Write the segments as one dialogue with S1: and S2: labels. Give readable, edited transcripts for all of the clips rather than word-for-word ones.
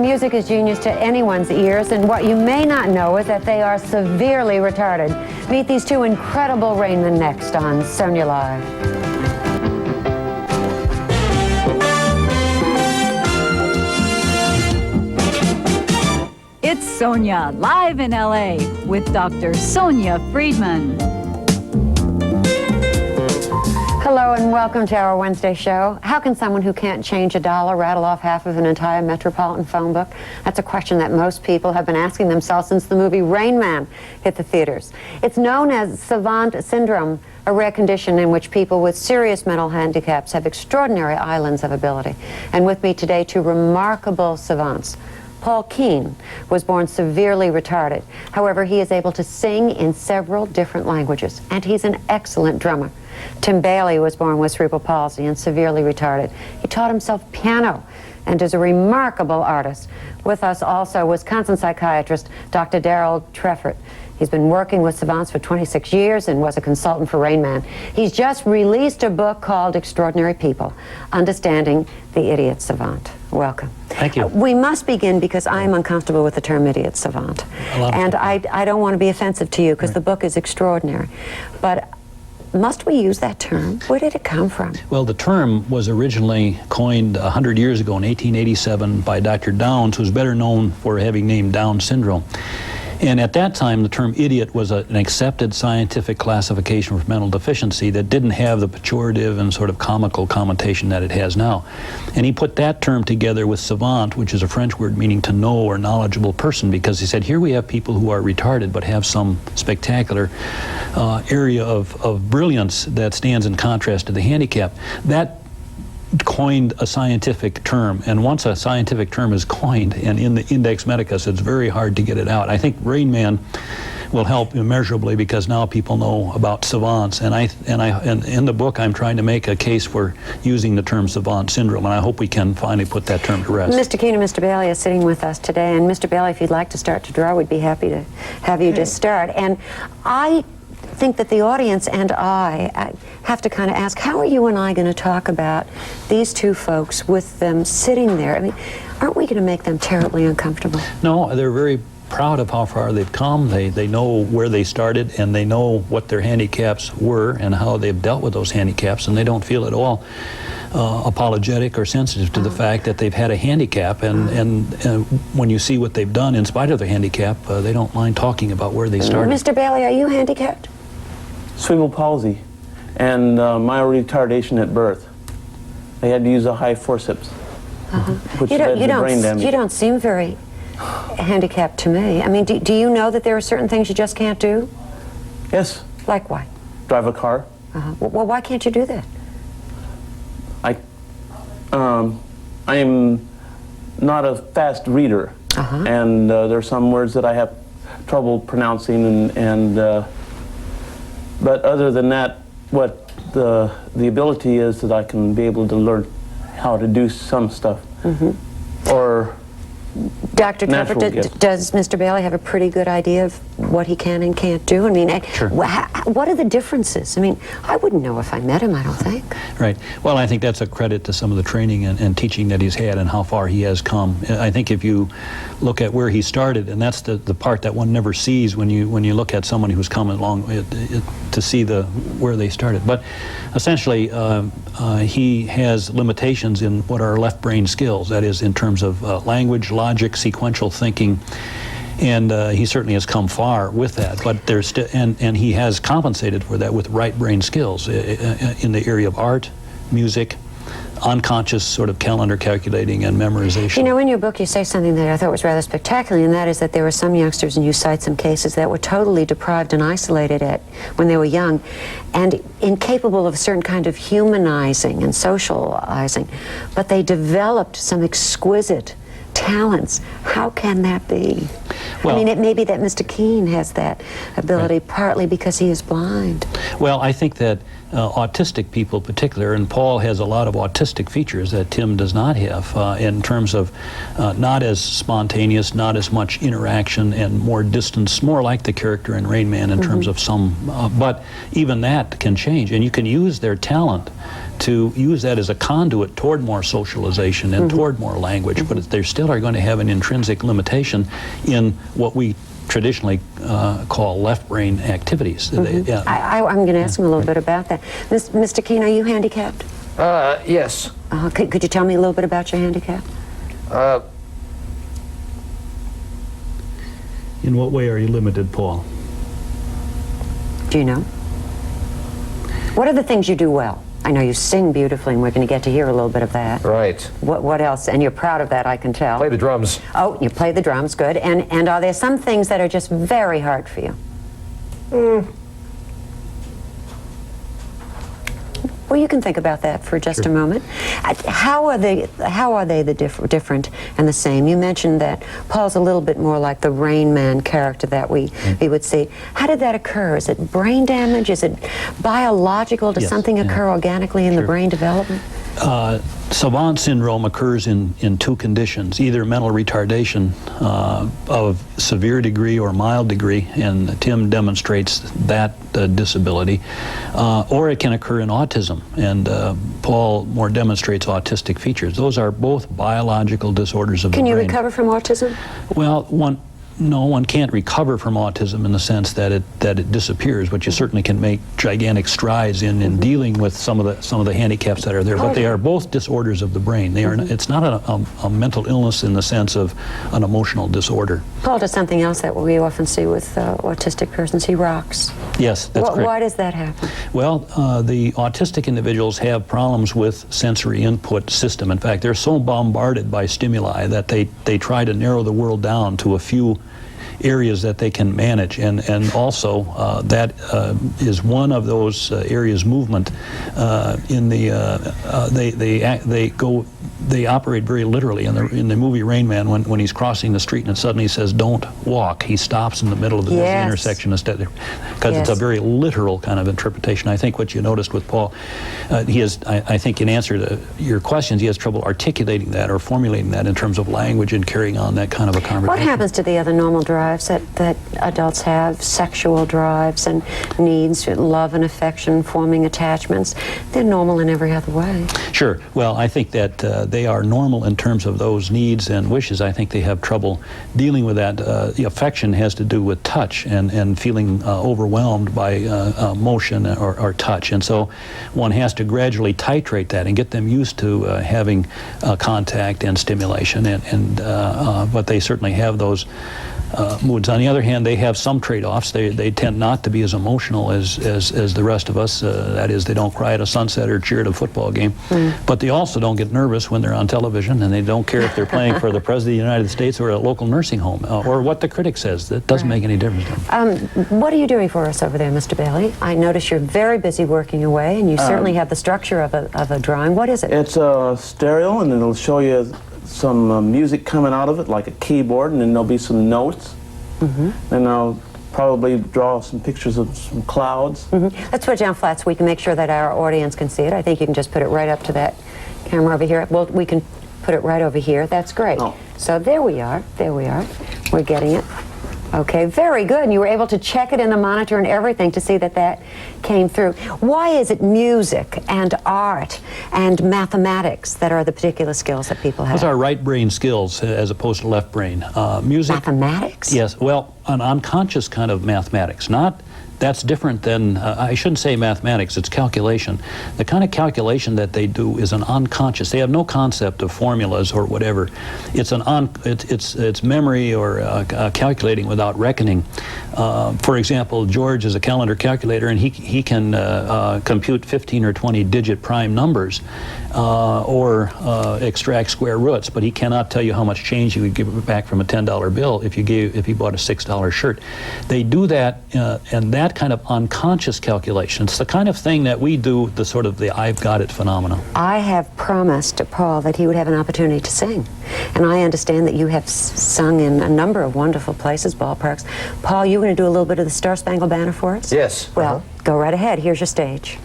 S1: music is genius to anyone's ears, and what you may not know is that they are severely retarded. Meet these two incredible Rainmen next on Sonia Live.
S2: It's Sonia, live in LA, with Dr. Sonia Friedman.
S1: Hello and welcome to our Wednesday show. How can someone who can't change a dollar rattle off half of an entire Metropolitan phone book? That's a question that most people have been asking themselves since the movie Rain Man hit the theaters. It's known as savant syndrome, a rare condition in which people with serious mental handicaps have extraordinary islands of ability. And with me today, two remarkable savants. Paul Keene was born severely retarded. However, he is able to sing in several different languages, and he's an excellent drummer. Tim Bailey was born with cerebral palsy and severely retarded. He taught himself piano and is a remarkable artist. With us also, Wisconsin psychiatrist Dr. Darrell Treffert. He's been working with savants for 26 years and was a consultant for Rain Man. He's just released a book called Extraordinary People, Understanding the Idiot Savant. Welcome.
S3: Thank you.
S1: We must begin because I'm uncomfortable with the term idiot savant. And I don't want to be offensive to you because the book is extraordinary. But must we use that term? Where did it come from?
S3: Well, the term was originally coined 100 years ago in 1887 by Dr. Downs, who's better known for having named Down syndrome. And at that time, the term idiot was an accepted scientific classification for mental deficiency that didn't have the pejorative and sort of comical connotation that it has now. And he put that term together with savant, which is a French word meaning to know or knowledgeable person, because he said, here we have people who are retarded but have some spectacular area of brilliance that stands in contrast to the handicap. That coined a scientific term, and once a scientific term is coined and in the Index Medicus, it's very hard to get it out. I think Rain Man will help immeasurably because now people know about savants, and in the book I'm trying to make a case for using the term savant syndrome, and I hope we can finally put that term to rest.
S1: Mr. Keene and Mr. Bailey are sitting with us today, and Mr. Bailey, if you'd like to start to draw, we'd be happy to have you just start. And I think that the audience and I have to kind of ask, how are you and I going to talk about these two folks with them sitting there? I mean, aren't we going to make them terribly uncomfortable?
S3: No, they're very proud of how far they've come. They know where they started, and they know what their handicaps were and how they've dealt with those handicaps, and they don't feel at all apologetic or sensitive to the fact that they've had a handicap, and when you see what they've done in spite of their handicap, they don't mind talking about where they started.
S1: Mr. Bailey, are you handicapped?
S4: Cerebral palsy and mild retardation at birth. They had to use a high forceps, which led to brain damage.
S1: You don't seem very handicapped to me. I mean, do you know that there are certain things you just can't do?
S4: Yes.
S1: Like what?
S4: Drive a car.
S1: Well, why can't you do that?
S4: I am not a fast reader, and there are some words that I have trouble pronouncing, but other than that, what the ability is that I can be able to learn how to do some stuff. Or
S1: Dr. Treffert, does Mr. Bailey have a pretty good idea of what he can and can't do? I mean,
S3: sure.
S1: What are the differences? I mean, I wouldn't know if I met him, I don't think.
S3: Right. Well, I think that's a credit to some of the training and teaching that he's had and how far he has come. I think if you look at where he started, and that's the part that one never sees when you look at someone who's come along to see where they started. But essentially, he has limitations in what are left brain skills, that is in terms of language, logic, sequential thinking, and he certainly has come far with that, but there's and he has compensated for that with right brain skills in the area of art, music, unconscious sort of calendar calculating and memorization.
S1: You know, in your book you say something that I thought was rather spectacular, and that is that there were some youngsters, and you cite some cases, that were totally deprived and isolated when they were young and incapable of a certain kind of humanizing and socializing, but they developed some exquisite talents. How can that be? Well, I mean, it may be that Mr. Keene has that ability, right, partly because he is blind.
S3: Well, I think that autistic people in particular, and Paul has a lot of autistic features that Tim does not have in terms of not as spontaneous, not as much interaction, and more distance, more like the character in Rain Man in terms of some, but even that can change, and you can use their talent to use that as a conduit toward more socialization and toward more language, but they still are going to have an intrinsic limitation in what we traditionally call left brain activities.
S1: I'm going to ask him a little bit about that. Mr. Keene, are you handicapped?
S5: Yes.
S1: Could you tell me a little bit about your handicap?
S3: In what way are you limited, Paul?
S1: Do you know? What are the things you do well? I know you sing beautifully, and we're going to get to hear a little bit of that.
S5: Right.
S1: What else? And you're proud of that, I can tell.
S5: Play the drums.
S1: Oh, you play the drums, good. And are there some things that are just very hard for you? Well, you can think about that for just a moment. How are they the different and the same? You mentioned that Paul's a little bit more like the Rain Man character that we would see. How did that occur? Is it brain damage? Is it biological? Does something occur organically in the brain development?
S3: Savant syndrome occurs in two conditions, either mental retardation of severe degree or mild degree, and Tim demonstrates that disability, or it can occur in autism, and Paul more demonstrates autistic features. Those are both biological disorders of the brain.
S1: Can you recover from autism?
S3: Well, one can't recover from autism in the sense that it disappears, but you certainly can make gigantic strides in dealing with some of the handicaps that are there. But they are both disorders of the brain. They are. It's not a mental illness in the sense of an emotional disorder.
S1: Paul does something else that we often see with autistic persons. He rocks.
S3: Yes, that's correct.
S1: Why does that happen?
S3: Well, the autistic individuals have problems with sensory input system. In fact, they're so bombarded by stimuli that they try to narrow the world down to a few areas that they can manage, and also that is one of those areas movement in the they operate very literally in the movie Rain Man. When he's crossing the street and it suddenly says don't walk, he stops in the middle of the busy intersection instead, because it's a very literal kind of interpretation. I think what you noticed with Paul, he has, I think in answer to your questions, he has trouble articulating that or formulating that in terms of language and carrying on that kind of a conversation.
S1: What happens to the other normal drives that adults have, sexual drives and needs, love and affection, forming attachments? They're normal in every other way.
S3: Sure. Well, I think that they are normal in terms of those needs and wishes. I think they have trouble dealing with that. The affection has to do with touch and feeling overwhelmed by motion or touch. And so one has to gradually titrate that and get them used to having contact and stimulation. But they certainly have those moods. On the other hand, they have some trade-offs. They tend not to be as emotional as the rest of us. That is, they don't cry at a sunset or cheer at a football game. But they also don't get nervous when they're on television, and they don't care if they're playing for the President of the United States or a local nursing home or what the critic says. That doesn't make any difference to them.
S1: What are you doing for us over there, Mr. Bailey? I notice you're very busy working away, and you certainly have the structure of a drawing. What is it?
S4: It's a stereo, and it'll show you some music coming out of it, like a keyboard, and then there'll be some notes. And I'll probably draw some pictures of some clouds.
S1: Let's put it down flat so we can make sure that our audience can see it. I think you can just put it right up to that camera over here. Well, we can put it right over here. That's great. So there we are. There we are. We're getting it. Okay, very good. And you were able to check it in the monitor and everything to see that that came through. Why is it music and art and mathematics that are the particular skills that people have?
S3: Those are right brain skills as opposed to left brain. Music.
S1: Mathematics?
S3: Yes, well, an unconscious kind of mathematics. That's different than, I shouldn't say mathematics, it's calculation. The kind of calculation that they do is an unconscious. They have no concept of formulas or whatever. It's it's memory or calculating without reckoning. For example, George is a calendar calculator, and he can compute 15 or 20 digit prime numbers or extract square roots, but he cannot tell you how much change he would give back from a $10 bill if he bought a $6 shirt. They do that, and that kind of unconscious calculation. It's the kind of thing that we do, the sort of the I've got it phenomenon.
S1: I have promised Paul that he would have an opportunity to sing. And I understand that you have sung in a number of wonderful places, ballparks. Paul, you going to do a little bit of the Star Spangled Banner for us?
S5: Yes.
S1: Well, go right ahead. Here's your stage.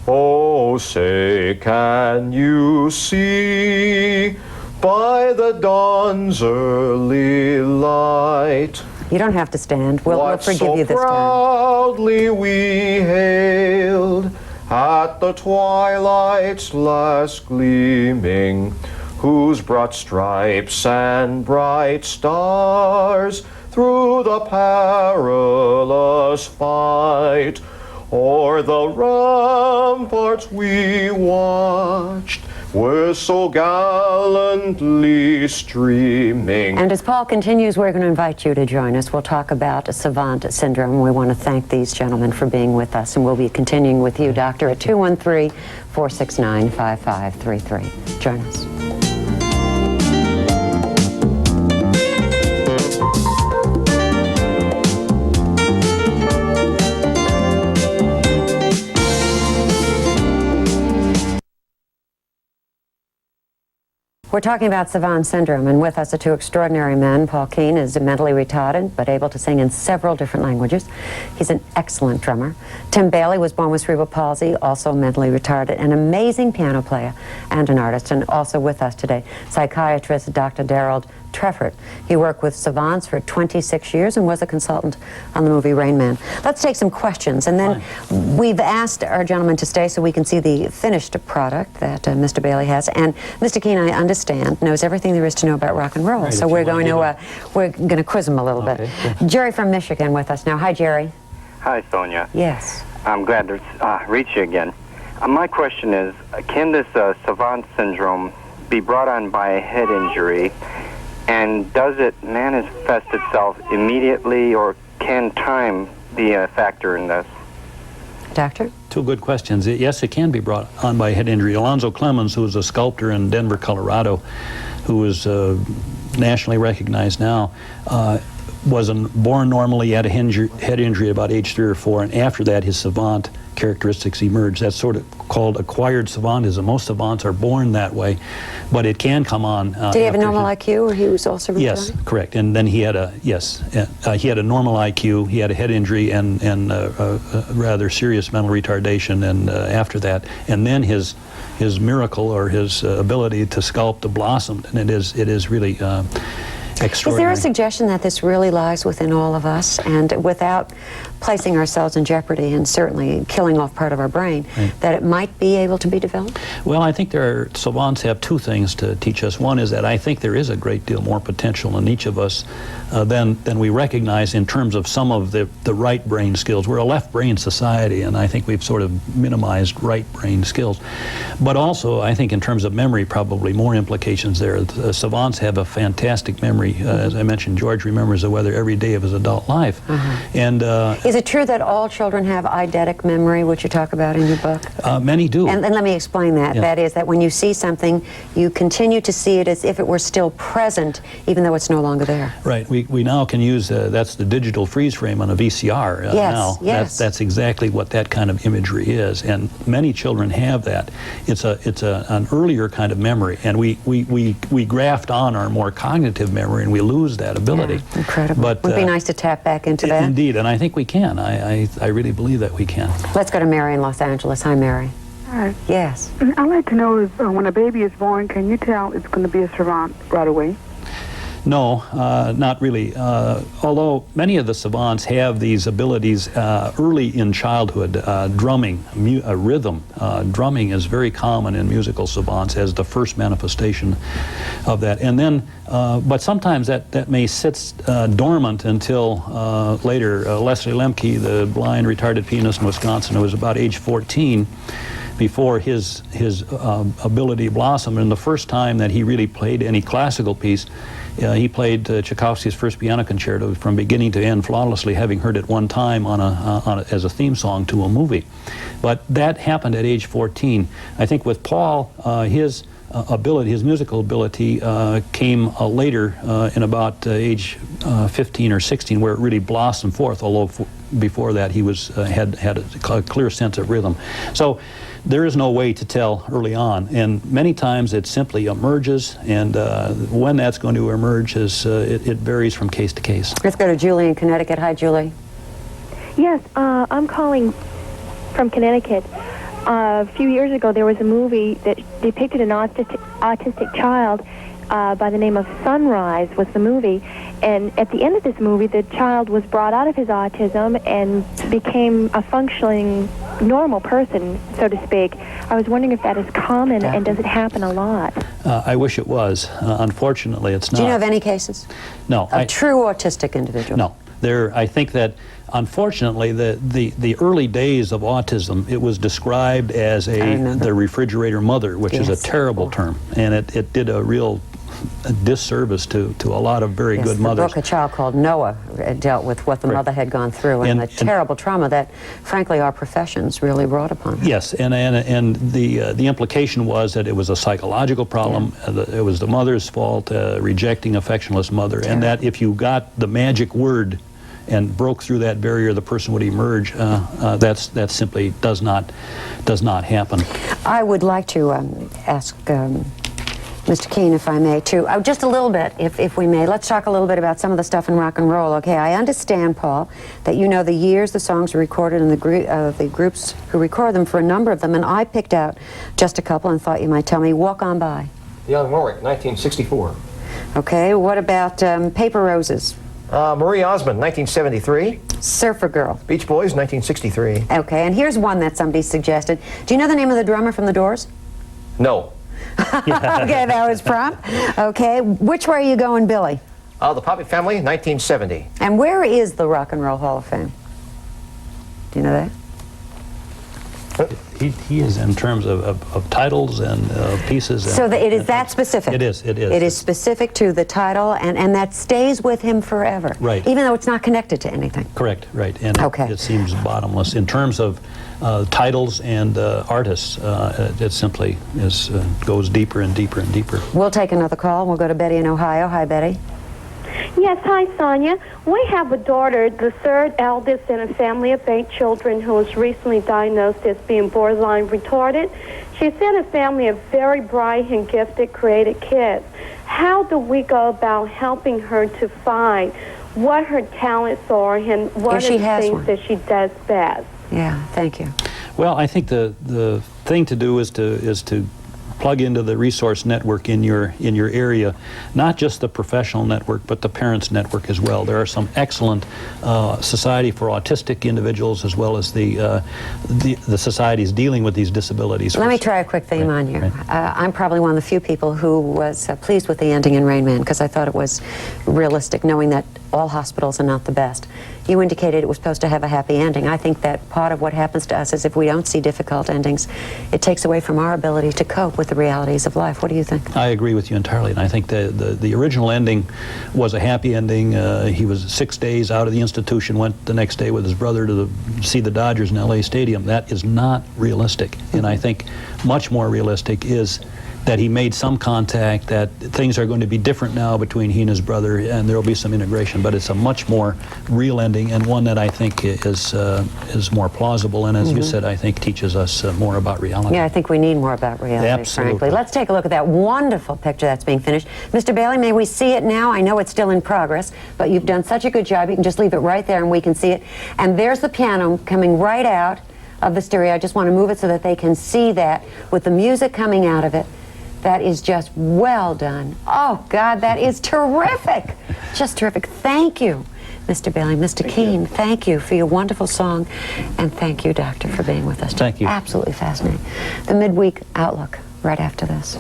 S5: Oh, say, can you see by the dawn's early light
S1: You don't have to stand. We'll
S5: what
S1: forgive
S5: so
S1: you this time.
S5: proudly we hailed at the twilight's last gleaming, whose broad stripes and bright stars through the perilous fight o'er the ramparts we watched were so gallantly streaming.
S1: And as Paul continues, we're going to invite you to join us. We'll talk about savant syndrome. We want to thank these gentlemen for being with us, and we'll be continuing with you, Doctor, at 213-469-5533. Join us. We're talking about savant syndrome, and with us are two extraordinary men. Paul Keene is mentally retarded, but able to sing in several different languages. He's an excellent drummer. Tim Bailey was born with cerebral palsy, also mentally retarded, an amazing piano player and an artist. And also with us today, psychiatrist Dr. Darrell Treffert. He worked with savants for 26 years and was a consultant on the movie Rain Man. Let's take some questions, and then we've asked our gentleman to stay so we can see the finished product that Mr. Bailey has. And Mr. Keene, I understand, knows everything there is to know about rock and roll.
S3: Right,
S1: so we're going to quiz him a little bit.
S3: Sure.
S1: Jerry from Michigan with us now. Hi, Jerry.
S6: Hi, Sonia.
S1: Yes.
S6: I'm glad to reach you again. My question is, can this savant syndrome be brought on by a head injury, and does it manifest itself immediately, or can time be a factor in this?
S1: Doctor?
S3: Two good questions. Yes, it can be brought on by head injury. Alonzo Clemens, who is a sculptor in Denver, Colorado, who is nationally recognized now, was born normally, had a head injury about age 3 or 4, and after that his savant characteristics emerged. That's sort of called acquired savantism. Most savants are born that way, but it can come on.
S1: Did he have a normal IQ, or he was also retarded?
S3: Yes, correct. And then he had a he had a normal IQ. He had a head injury and a rather serious mental retardation. And after that, and then his miracle, or his ability to sculpt, blossomed, and it is really extraordinary.
S1: Is there a suggestion that this really lies within all of us, and without placing ourselves in jeopardy and certainly killing off part of our brain, that it might be able to be developed?
S3: Well, I think savants have two things to teach us. One is that I think there is a great deal more potential in each of us than we recognize in terms of some of the right brain skills. We're a left brain society, and I think we've sort of minimized right brain skills. But also, I think in terms of memory, probably more implications there. Savants have a fantastic memory. As I mentioned, George remembers the weather every day of his adult life. And
S1: is it true that all children have eidetic memory, which you talk about in your book?
S3: many do.
S1: And let me explain that.
S3: Yeah.
S1: That is that when you see something, you continue to see it as if it were still present, even though it's no longer there.
S3: Right. We now can use, that's the digital freeze frame on a VCR now.
S1: Yes.
S3: That's exactly what that kind of imagery is, and many children have that. It's an earlier kind of memory, and we graft on our more cognitive memory, and we lose that ability.
S1: Yeah, incredible.
S3: But
S1: would be nice to tap back into that.
S3: Indeed, and I think we can. I really believe that we can.
S1: Let's go to Mary in Los Angeles. Hi, Mary.
S7: Hi.
S1: Yes.
S7: I'd like to know if when a baby is born, can you tell it's going to be a savant right away?
S3: No, not really. Although many of the savants have these abilities early in childhood. Drumming, rhythm. Drumming is very common in musical savants as the first manifestation of that. And then, but sometimes that may sit dormant until later. Leslie Lemke, the blind retarded pianist in Wisconsin, who was about age 14, before his ability blossomed. And the first time that he really played any classical piece, he played Tchaikovsky's First Piano Concerto from beginning to end flawlessly, having heard it one time as a theme song to a movie. But that happened at age 14. I think with Paul, his musical ability came later in about age 15 or 16, where it really blossomed forth, although before that he had a clear sense of rhythm. So there is no way to tell early on, and many times it simply emerges, and when that's going to emerge it varies from case to case.
S1: Let's go to Julie in Connecticut. Hi, Julie.
S8: Yes, I'm calling from Connecticut. A few years ago, there was a movie that depicted an autistic child by the name of Sunrise was the movie. And at the end of this movie, the child was brought out of his autism and became a functioning, normal person, so to speak. I was wondering if that is common and does it happen a lot?
S3: I wish it was. Unfortunately, it's not.
S1: Do you know of any cases?
S3: No.
S1: Of true autistic individuals?
S3: No. I think that, unfortunately, the early days of autism, it was described as the refrigerator mother, which is a terrible term, and it did a real disservice to a lot of very good mothers.
S1: The book, A Child Called Noah, dealt with what the mother had gone through and the terrible trauma that, frankly, our professions really brought upon her.
S3: Yes, and the implication was that it was a psychological problem. It was the mother's fault, rejecting affectionless mother, and that if you got the magic word and broke through that barrier, the person would emerge. That simply does not happen.
S1: I would like to ask Mr. Keene, if I may, too. Just a little bit, if we may. Let's talk a little bit about some of the stuff in rock and roll. Okay, I understand, Paul, that you know the years the songs were recorded and the groups who record them for a number of them, and I picked out just a couple and thought you might tell me. Walk On By.
S9: Young Warwick, 1964.
S1: Okay, what about Paper Roses?
S9: Marie Osmond, 1973.
S1: Surfer Girl.
S9: Beach Boys, 1963.
S1: Okay, and here's one that somebody suggested. Do you know the name of the drummer from The Doors?
S9: No.
S1: Okay, that was prompt. Okay, which way are you going, Billy?
S9: The Poppy Family, 1970.
S1: And where is the Rock and Roll Hall of Fame? Do you know that?
S3: He is in terms of titles and pieces.
S1: So it is that specific?
S3: It is.
S1: It is specific to the title, and that stays with him forever.
S3: Right.
S1: Even though it's not connected to anything.
S3: Correct, right. And it seems bottomless. In terms of titles and artists, it simply goes deeper and deeper and deeper.
S1: We'll take another call. We'll go to Betty in Ohio. Hi, Betty.
S10: Yes, hi, Sonia. We have a daughter, the third eldest in a family of 8 children, who was recently diagnosed as being borderline retarded. She's in a family of very bright and gifted, creative kids. How do we go about helping her to find what her talents are and what are the things that she does best?
S1: Yeah, thank you.
S3: Well, I think the thing to do is to plug into the resource network in your area, not just the professional network, but the parents network as well. There are some excellent Society for Autistic Individuals, as well as the societies dealing with these disabilities.
S1: Let me try a quick theme on you. I'm probably one of the few people who was pleased with the ending in Rain Man, because I thought it was realistic, knowing that all hospitals are not the best. You indicated it was supposed to have a happy ending. I think that part of what happens to us is if we don't see difficult endings, it takes away from our ability to cope with the realities of life. What do you think?
S3: I agree with you entirely, and I think the original ending was a happy ending. He was 6 days out of the institution, went the next day with his brother to see the Dodgers in LA Stadium. That is not realistic, and I think much more realistic is that he made some contact, that things are going to be different now between he and his brother, and there will be some integration, but it's a much more real ending, and one that I think is more plausible, and as you said, I think teaches us more about reality.
S1: Yeah, I think we need more about reality, frankly. Let's take a look at that wonderful picture that's being finished. Mr. Bailey, may we see it now? I know it's still in progress, but you've done such a good job. You can just leave it right there and we can see it. And there's the piano coming right out of the stereo. I just want to move it so that they can see that with the music coming out of it. That is just well done. Oh, God, that is terrific. Just terrific. Thank you, Mr. Bailey. Mr. Keene, thank you for your wonderful song. And thank you, Doctor, for being with us.
S3: Thank you.
S1: Absolutely fascinating. The Midweek Outlook right after this.